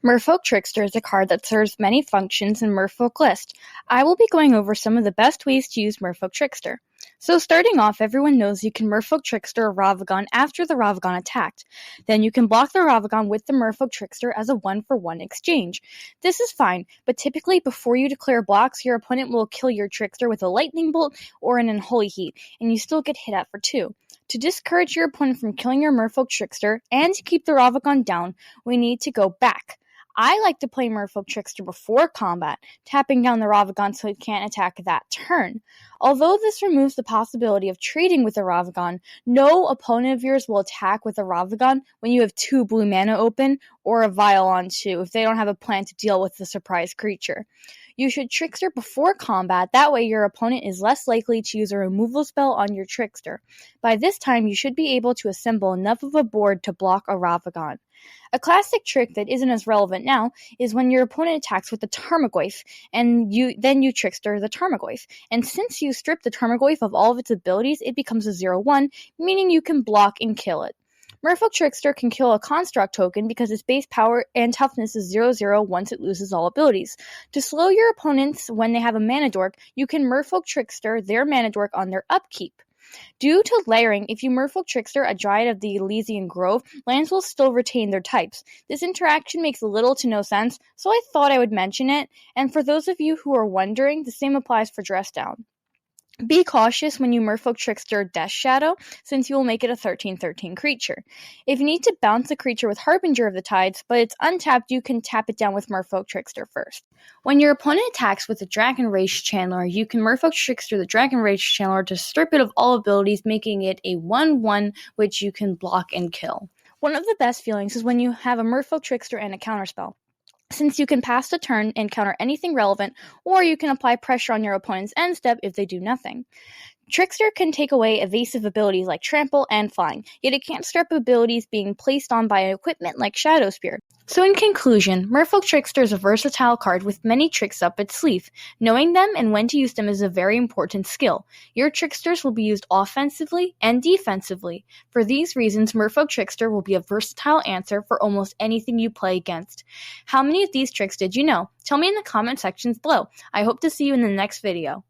Merfolk Trickster is a card that serves many functions in Merfolk List. I will be going over some of the best ways to use Merfolk Trickster. So starting off, everyone knows you can Merfolk Trickster a Ravaghan after the Ravaghan attacked. Then you can block the Ravaghan with the Merfolk Trickster as a 1-for-1 exchange. This is fine, but typically before you declare blocks, your opponent will kill your Trickster with a Lightning Bolt or an Unholy Heat, and you still get hit at for 2. To discourage your opponent from killing your Merfolk Trickster and to keep the Ravaghan down, we need to go back. I like to play Merfolk Trickster before combat, tapping down the Ravaghan so it can't attack that turn. Although this removes the possibility of trading with a Ravaghan, no opponent of yours will attack with a Ravaghan when you have 2 blue mana open or a Vial on 2 if they don't have a plan to deal with the surprise creature. You should Trickster before combat, that way your opponent is less likely to use a removal spell on your Trickster. By this time, you should be able to assemble enough of a board to block a Ravaghan. A classic trick that isn't as relevant now is when your opponent attacks with the Tarmogoyf, and then you Trickster the Tarmogoyf. And since you strip the Tarmogoyf of all of its abilities, it becomes a 0/1, meaning you can block and kill it. Merfolk Trickster can kill a construct token because its base power and toughness is 0/0 once it loses all abilities. To slow your opponents when they have a mana dork, you can Merfolk Trickster their mana dork on their upkeep. Due to layering, if you Merfolk Trickster a Dryad of the Elysian Grove, lands will still retain their types. This interaction makes little to no sense, so I thought I would mention it, and for those of you who are wondering, the same applies for Dress Down. Be cautious when you Merfolk Trickster Death Shadow, since you will make it a 13/13 creature. If you need to bounce a creature with Harbinger of the Tides, but it's untapped, you can tap it down with Merfolk Trickster first. When your opponent attacks with the Dragon Rage Channeler, you can Merfolk Trickster the Dragon Rage Channeler to strip it of all abilities, making it a 1/1 which you can block and kill. One of the best feelings is when you have a Merfolk Trickster and a counterspell, since you can pass the turn and counter anything relevant, or you can apply pressure on your opponent's end step if they do nothing. Trickster can take away evasive abilities like Trample and Flying, yet it can't strip abilities being placed on by equipment like Shadow Spear. So in conclusion, Merfolk Trickster is a versatile card with many tricks up its sleeve. Knowing them and when to use them is a very important skill. Your Tricksters will be used offensively and defensively. For these reasons, Merfolk Trickster will be a versatile answer for almost anything you play against. How many of these tricks did you know? Tell me in the comment sections below. I hope to see you in the next video.